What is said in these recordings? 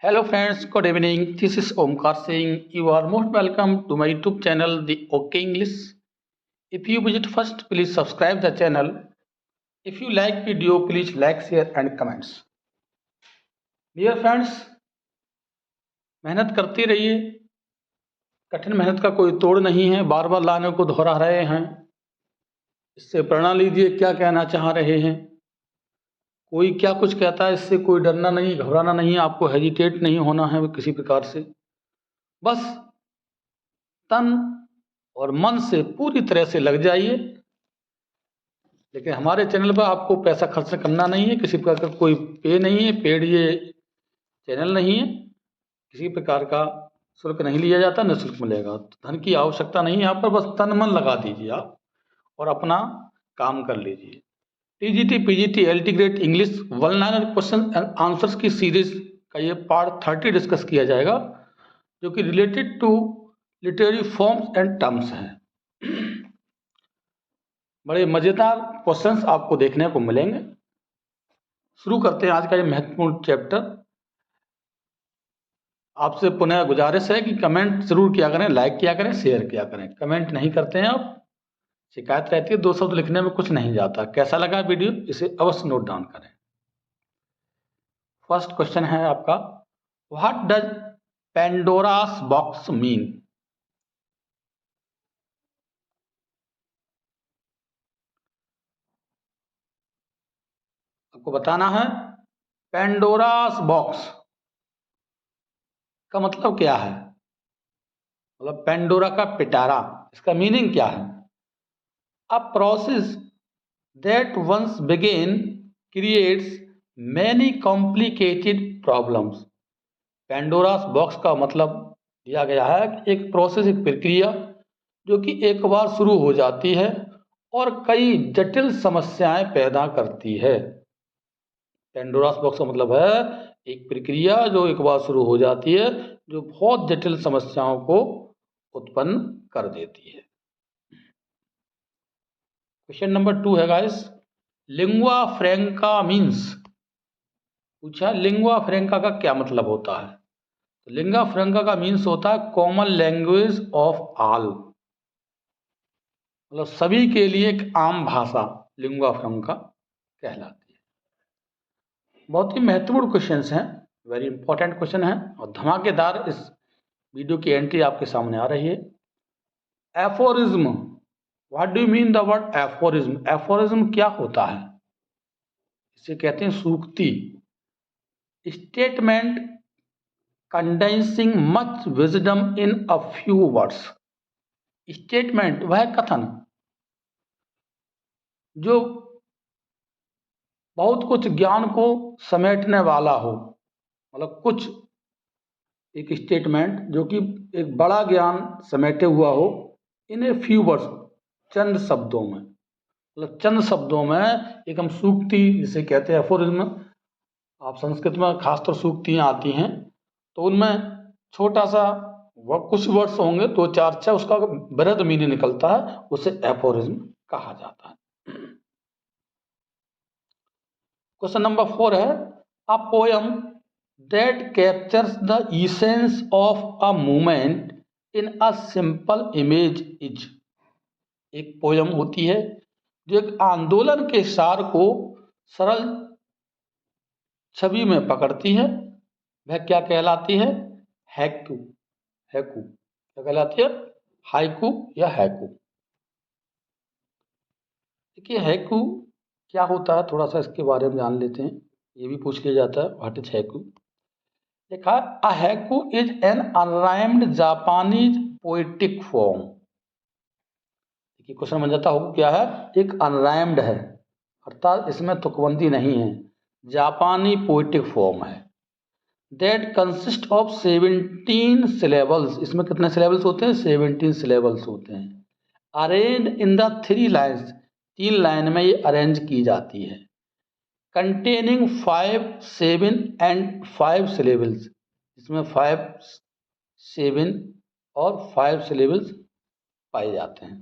Hello friends, good evening. This is Omkar Singh. You are most welcome to my YouTube channel, The OK English. If you visit first, please subscribe the channel. If you like video, please like, share and comments. Dear friends, मेहनत करते रहिए. कठिन मेहनत का कोई तोड़ नहीं है. बार बार लाने को दोहरा रहे हैं. इससे प्रेरणा लीजिए क्या कहना चाह रहे हैं. कोई क्या कुछ कहता है, इससे कोई डरना नहीं, घबराना नहीं, आपको हेजिटेट नहीं होना है किसी प्रकार से. बस तन और मन से पूरी तरह से लग जाइए. लेकिन हमारे चैनल पर आपको पैसा खर्च करना नहीं है, किसी प्रकार का कोई पे नहीं है, पेड ये चैनल नहीं है, किसी प्रकार का शुल्क नहीं लिया जाता, निःशुल्क मिलेगा. तो धन की आवश्यकता नहीं है यहाँ पर. बस तन मन लगा दीजिए आप और अपना काम कर लीजिए. TGT PGT LT grade English one liner question and answers की सीरीज का ये पार्ट 30 डिस्कस किया जाएगा, जो कि related to literary forms and terms हैं. बड़े मजेदार क्वेश्चंस आपको देखने को मिलेंगे. शुरू करते हैं आज का ये महत्वपूर्ण चैप्टर. आपसे पुनः गुजारिश है कि कमेंट जरूर किया करें, लाइक किया करें, शेयर किया करें. कमेंट नहीं करते हैं आप, शिकायत रहती है. 2 शब्द लिखने में कुछ नहीं जाता. कैसा लगा वीडियो, इसे अवश्य नोट डाउन करें. फर्स्ट क्वेश्चन है आपका, what does Pandora's box mean. आपको बताना है पेंडोरास बॉक्स का मतलब क्या है. मतलब पेंडोरा का पिटारा, इसका मीनिंग क्या है. A process that once begin creates many complicated problems. Pandora's box का मतलब दिया गया है कि एक प्रोसेस, एक प्रक्रिया जो कि एक बार शुरू हो जाती है और कई जटिल समस्याएं पैदा करती है. पेंडोरास बॉक्स का मतलब है एक प्रक्रिया जो एक बार शुरू हो जाती है, जो बहुत जटिल समस्याओं को उत्पन्न कर देती है. क्वेश्चन नंबर 2 है गाइस, लिंगुआ फ्रैंका मीन्स. पूछा लिंगुआ फ्रैंका का क्या मतलब होता है. तो लिंगुआ फ्रैंका का मीन्स होता है कॉमन लैंग्वेज ऑफ ऑल. मतलब सभी के लिए एक आम भाषा लिंगुआ फ्रैंका कहलाती है. बहुत ही महत्वपूर्ण क्वेश्चंस हैं, वेरी इंपॉर्टेंट क्वेश्चन है और धमाकेदार इस वीडियो की एंट्री आपके सामने आ रही है. Aphorism, what do you mean the word aphorism. Aphorism क्या होता है. इसे कहते हैं सूक्ति. Statement condensing much wisdom in a few words. Statement वह कथन जो बहुत कुछ ज्ञान को समेटने वाला हो. मतलब कुछ एक स्टेटमेंट जो कि एक बड़ा ज्ञान समेटे हुआ हो, इन ए फ्यू वर्ड्स, चंद शब्दों में. मतलब चंद शब्दों में एक हम सूक्ति जिसे कहते हैं एफोरिज्म. आप संस्कृत में खासतौर सूक्तियाँ आती हैं तो उनमें छोटा सा कुछ वर्ड्स होंगे, 2-4 उसका बृहद मीनिंग निकलता है, उसे एफोरिज्म कहा जाता है. क्वेश्चन नंबर 4 है, a poem that captures the essence of a movement in a simple image is. एक पोयम होती है जो एक आंदोलन के सार को सरल छवि में पकड़ती है. वह क्या कहलाती है. हैकू. हैकू क्या कहलाती है. हाइकू या हैकू. देखिए हैकू क्या होता है, थोड़ा सा इसके बारे में जान लेते हैं. ये भी पूछ लिया जाता है व्हाट इज हैकू. देखा, a haiku is an unrhymed Japanese poetic form. देखिए क्वेश्चन बन जाता होगा क्या है. एक अनराइम्ड है, अर्थात इसमें तुकबंदी नहीं है, जापानी पोएटिक फॉर्म है. That consist of 17 syllables. इसमें कितने सिलेबल्स होते हैं. 17 सिलेबल्स होते हैं. Arrange in the 3 lines. 3 line में ये अरेंज की जाती है. Containing 5, 7 and 5 syllables. इसमें 5, 7 और 5 सिलेबल्स पाए जाते हैं.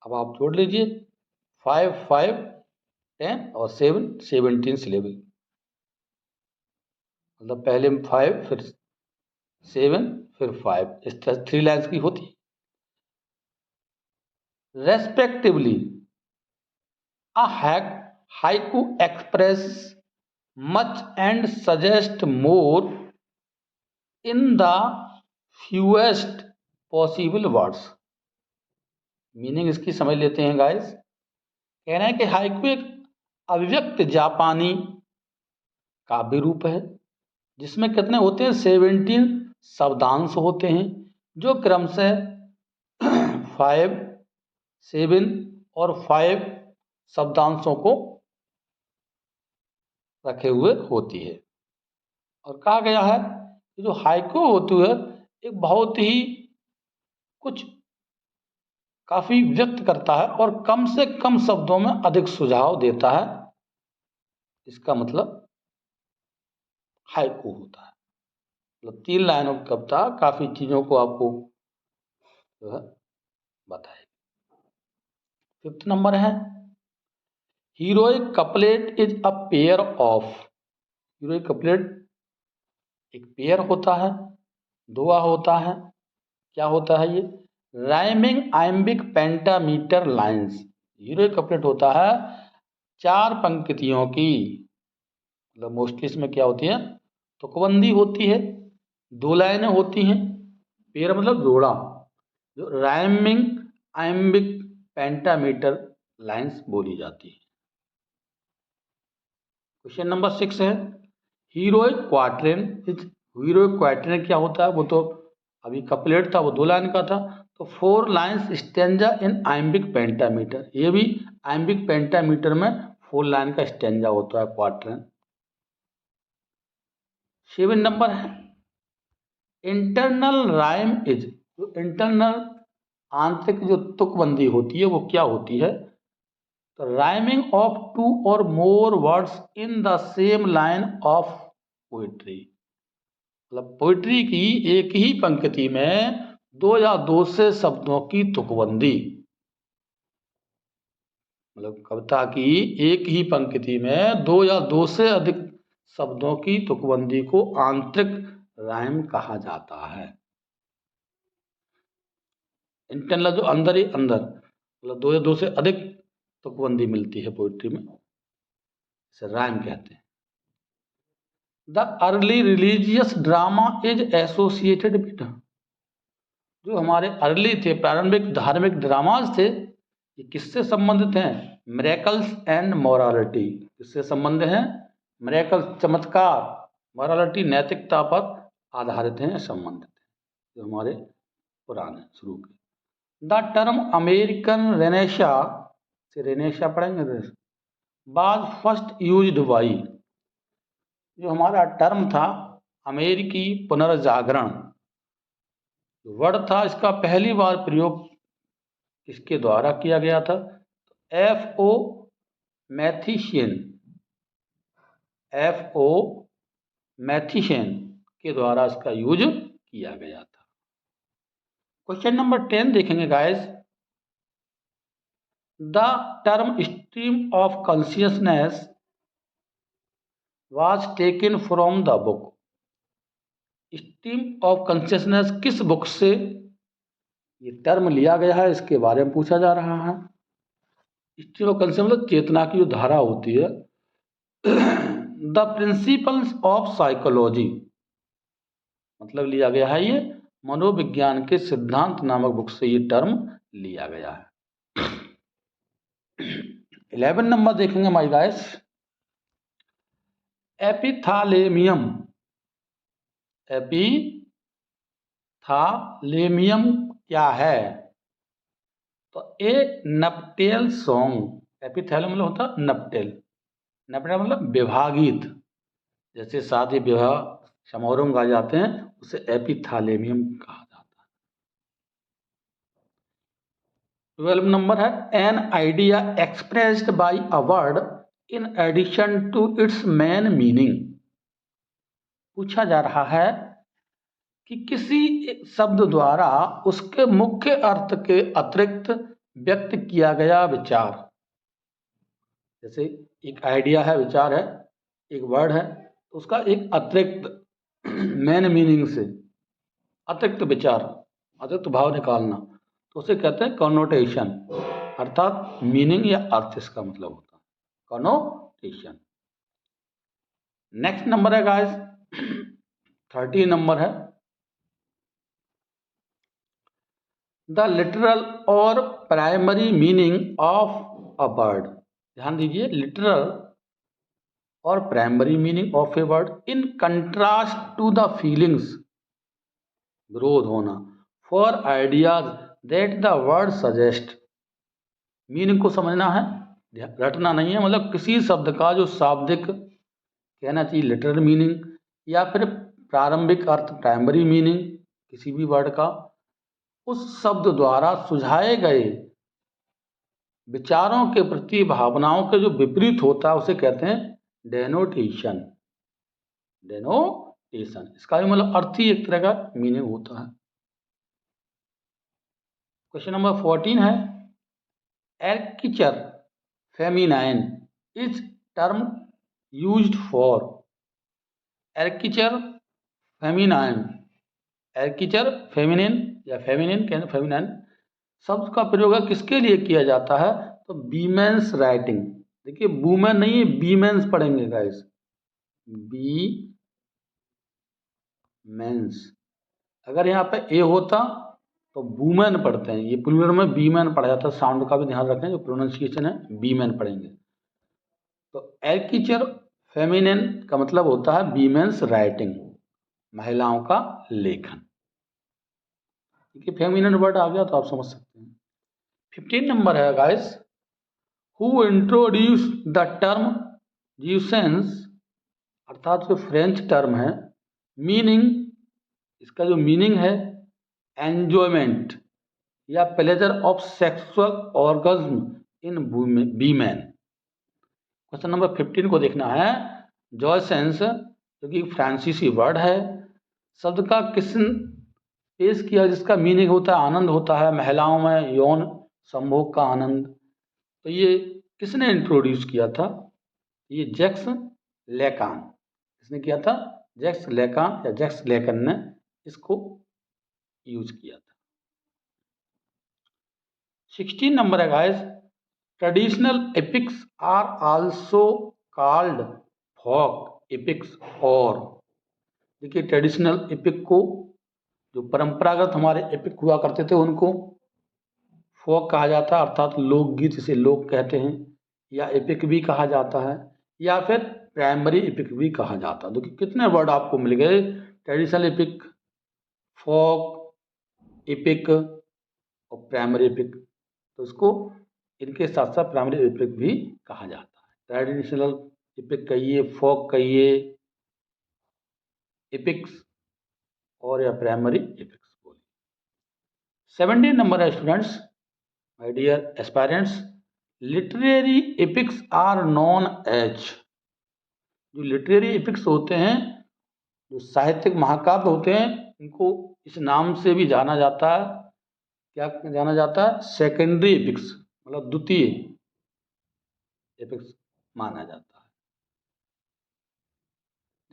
अब आप जोड़ लीजिए 5, 5, 10 और 7, 17 सिलेबल. मतलब पहले 5 फिर 7 फिर 5, इस तरह 3 लाइन्स की होती है। Respectively a haiku expresses much and suggests more in the fewest possible words। Meaning इसकी समझ लेते हैं गाइस। कह रहे हैं कि हाइकू एक अभिव्यक्त जापानी काव्य रूप है जिसमें कितने होते हैं, 17 शब्दांश होते हैं जो क्रमशः 5, 7 और 5 शब्दांशों को रखे हुए होती है। और कहा गया है कि जो हाइकू होती है एक बहुत ही कुछ काफी व्यक्त करता है और कम से कम शब्दों में अधिक सुझाव देता है, इसका मतलब हाइकू होता है। मतलब 3 लाइनों की कविता काफी चीजों को आपको जो है बताएगी। 5th नंबर है heroic couplet is a pair of. Heroic couplet एक पेयर होता है, दोहा होता है। क्या होता है ये? Rhyming iambic pentameter lines. Heroic couplet होता है 4 पंक्तियों की, मतलब मोस्टली इसमें क्या होती है, तुकबंदी होती है, 2 लाइनें होती हैं। पेयर मतलब जोड़ा, जो राइमिंग आइम्बिक पेंटामीटर लाइंस बोली जाती है। क्वेश्चन नंबर 6 है हीरोइक क्वाट्रेन। हीरोइक क्वाट्रेन क्या होता है? वो तो अभी कपलेट था, वो 2 लाइन का था। तो 4 लाइन्स स्टेंजा इन आइम्बिक पेंटामीटर, ये भी आइम्बिक पेंटामीटर में 4 लाइन का स्टेंजा होता है क्वाट्रेन। 7 नंबर है इंटरनल राइम इज। जो इंटरनल आंतरिक जो तुकबंदी होती है वो क्या होती है? तो राइमिंग ऑफ 2 और more words in the same line of poetry. मतलब पोइट्री की एक ही पंक्ति में 2 या 2 से शब्दों की तुकबंदी। मतलब कविता की एक ही पंक्ति में 2 या 2 से अधिक शब्दों की तुकबंदी को आंतरिक राइम कहा जाता है। इंटरनल जो अंदर ही अंदर, मतलब 2 या 2 से अधिक तुकबंदी मिलती है पोइट्री में, इसे राइम कहते हैं। The early religious drama is associated with. जो हमारे अर्ली थे, प्रारंभिक धार्मिक ड्रामाज थे, ये किससे संबंधित हैं? Miracles and morality. किससे संबंध है? मिरेकल्स चमत्कार, मोरालिटी नैतिकता पर आधारित हैं, संबंधित हैं, जो हमारे पुराने शुरू के। द टर्म अमेरिकन रेनेशा, से रेनेशा पढ़ेंगे, वाज फर्स्ट यूज्ड बाई। जो हमारा टर्म था अमेरिकी पुनर्जागरण, वर्ड था, इसका पहली बार प्रयोग इसके द्वारा किया गया था। F.O. मैथिशियन, F.O. मैथिशियन के द्वारा इसका यूज किया गया था। क्वेश्चन नंबर 10 देखेंगे guys. The term stream of consciousness was taken from the book. Stream of consciousness किस बुक से ये टर्म लिया गया है, इसके बारे में पूछा जा रहा है। स्ट्रीम ऑफ कॉन्शियसनेस मतलब चेतना की जो धारा होती है। द प्रिंसिपल्स ऑफ साइकोलॉजी मतलब लिया गया है ये मनोविज्ञान के सिद्धांत नामक बुक से ये टर्म लिया गया है। 11 नंबर देखेंगे माय गाइस। एपिथालेमियम। एपिथालेमियम क्या है? तो ए नपटेल सॉन्ग। एपिथैलम मतलब होता है नपटेल, नपटेल मतलब विभागित, जैसे शादी विवाह समारोह में गाए जाते हैं, उसे एपिथालेमियम कहा जाता है। 12 नंबर है an idea expressed by a word in addition to its main meaning. पूछा जा रहा है कि किसी शब्द द्वारा उसके मुख्य अर्थ के अतिरिक्त व्यक्त किया गया विचार। जैसे एक आइडिया है, विचार है, एक वर्ड है, तो उसका एक अतिरिक्त मेन मीनिंग से अतिरिक्त विचार, अतिरिक्त भाव निकालना, तो उसे कहते हैं कॉनोटेशन, अर्थात मीनिंग या अर्थ इसका मतलब होता है कॉनोटेशन। नेक्स्ट नंबर है गाइस 30 नंबर है द लिटरल और primary meaning of a word. ध्यान दीजिए, लिटरल और primary meaning of a word in contrast to the feelings, विरोध होना, for ideas that the word suggest. Meaning को समझना है, रटना नहीं है, मतलब किसी शब्द का जो शाब्दिक कहना चाहिए लिटरल मीनिंग, या फिर प्रारंभिक अर्थ प्राइमरी मीनिंग किसी भी वर्ड का, उस शब्द द्वारा सुझाए गए विचारों के प्रति भावनाओं के जो विपरीत होता है उसे कहते हैं डेनोटेशन। डेनोटेशन इसका भी मतलब अर्थ ही एक तरह का मीनिंग होता है। क्वेश्चन नंबर 14 है ecriture feminine is term used for. Ecriture feminine, ecriture feminine या फेमिनिन फेमिनाइन शब्द का प्रयोग किसके लिए किया जाता है, तो बीमेंस राइटिंग। देखिए वुमेन नहीं है, बीमेंस पढ़ेंगे गाइस, बी मेंस। अगर यहाँ पे ए होता तो वुमेन पढ़ते हैं, ये प्लूरल में बीमेन पढ़ा जाता है। साउंड का भी ध्यान रखें, जो प्रोनाउंसिएशन है बीमेन पढ़ेंगे। तो एर्किचर फेमिनिन का मतलब होता है बीमेंस राइटिंग, महिलाओं का लेखन। देखिए फेमिनिन वर्ड आ गया तो आप समझ सकते हैं। 15 नंबर है guys who introduce the term jouissance, अर्थात जो फ्रेंच टर्म है, मीनिंग, इसका जो मीनिंग है एंजॉयमेंट या pleasure of sexual orgasm in women. Question number 15 को देखना है। जॉयसेंस जो कि फ्रांसीसी वर्ड है, शब्द का किसने पेश किया जिसका मीनिंग होता है आनंद होता है, महिलाओं में यौन संभोग का आनंद। तो ये किसने इंट्रोड्यूस किया था, ये जैक्स लेकान। किसने किया था, जैक्स लेकान या जैक्स लेकन ने इसको यूज किया था। 16 नंबर है guys traditional epics are also called folk epics. और देखिए ट्रेडिशनल एपिक को, जो परंपरागत हमारे एपिक हुआ करते थे उनको फोक कहा जाता है, अर्थात लोकगीत जिसे लोक कहते हैं, या एपिक भी कहा जाता है, या फिर प्राइमरी एपिक भी कहा जाता है। देखिए कितने वर्ड आपको मिल गए, ट्रेडिशनल एपिक, फोक एपिक और प्राइमरी एपिक। तो इसको इनके साथ साथ प्राइमरी एपिक भी कहा जाता है। ट्रेडिशनल एपिक कहिए, फोक कहिए, एपिक्स और या प्राइमरी एपिक्स बोलिए। 17 नंबर है students, my dear aspirants, literary epics are known as. जो लिटरेरी एपिक्स होते हैं, जो साहित्यिक महाकाव्य होते हैं, इनको इस नाम से भी जाना जाता है। क्या जाना जाता है, सेकेंडरी एपिक्स, मतलब द्वितीय एपिक्स माना जाता है।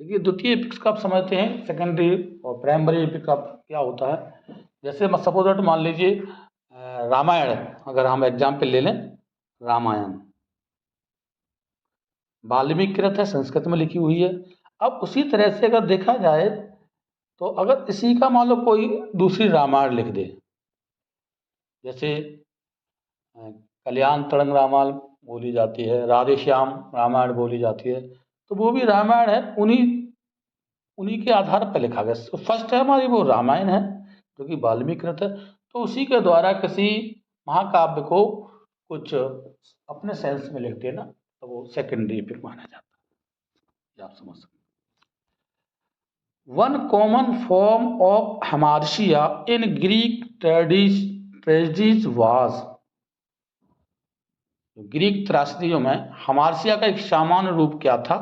देखिए द्वितीय एपिक्स का आप समझते हैं, सेकेंडरी और प्राइमरी एपिक्स का क्या होता है। जैसे सपोज दैट मान लीजिए रामायण, अगर हम एग्जाम्पल ले लें, रामायण वाल्मीकि कृत है, संस्कृत में लिखी हुई है। अब उसी तरह से अगर देखा जाए तो अगर इसी का मान लो कोई दूसरी रामायण लिख दे, जैसे कल्याण तरंग रामायण बोली जाती है, राधे श्याम रामायण बोली जाती है, तो वो भी रामायण है, उन्हीं के आधार पर लिखा गया। तो फर्स्ट है हमारी वो रामायण है जो कि वाल्मीकि कृत है, तो उसी के द्वारा किसी महाकाव्य को कुछ अपने सेंस में लिख देना तो वो सेकेंडरी एपिक माना जाता है, आप समझ सकते हैं। One common form of hamartia in Greek tragedies was. Greek त्रासदियों में हमार्शिया का एक सामान्य रूप क्या था,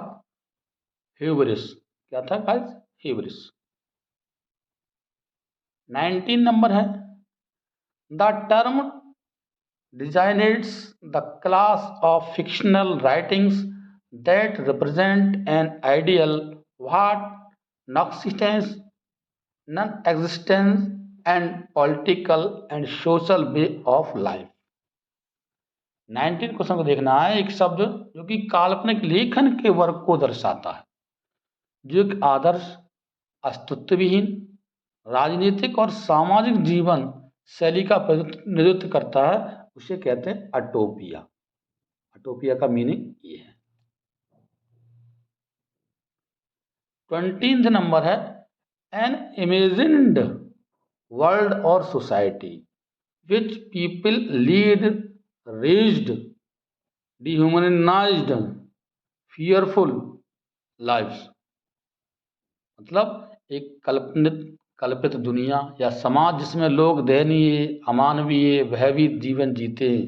ह्यूबरिस। क्या था गाइस, ह्यूबरिस। 19 नंबर है the term designates the class of fictional writings that represent an ideal what Narcissus non existence and political and social way of life. 19 question को देखना है। एक शब्द जो कि काल्पनिक लेखन के वर्ग को दर्शाता है, जो एक आदर्श, अस्तित्वहीन, राजनीतिक और सामाजिक जीवन शैली का प्रतिनिधित्व करता है, उसे कहते हैं अटोपिया। अटोपिया का मीनिंग ये है। 20th नंबर है एन इमेजिन्ड वर्ल्ड और society which people lead raised dehumanised fearful lives. मतलब एक कल्पित दुनिया या समाज जिसमें लोग दयनीय, अमानवीय, भयभीत जीवन जीते हैं,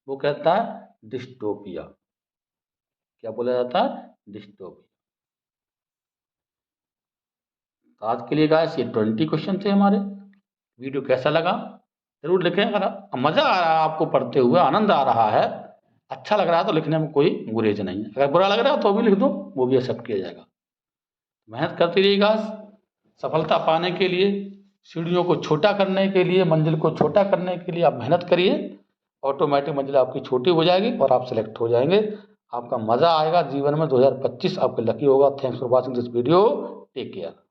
वो कहता है डिस्टोपिया। क्या बोला जाता है? डिस्टोपिया। तो आज के लिए गाइस ये 20 क्वेश्चन थे हमारे। वीडियो कैसा लगा जरूर लिखें। अगर मज़ा आ रहा है आपको पढ़ते हुए, आनंद आ रहा है, अच्छा लग रहा है, तो लिखने में कोई गुरेज नहीं है। अगर बुरा लग रहा है तो भी लिख दो, वो भी एक्सेप्ट किया जाएगा। मेहनत करते रहिएगा। सफलता पाने के लिए, सीढ़ियों को छोटा करने के लिए, मंजिल को छोटा करने के लिए आप मेहनत करिए। ऑटोमेटिक मंजिल आपकी छोटी हो जाएगी और आप सेलेक्ट हो जाएंगे। आपका मज़ा आएगा जीवन में। 2025 आपके लकी होगा। Thanks for watching this video. Take care.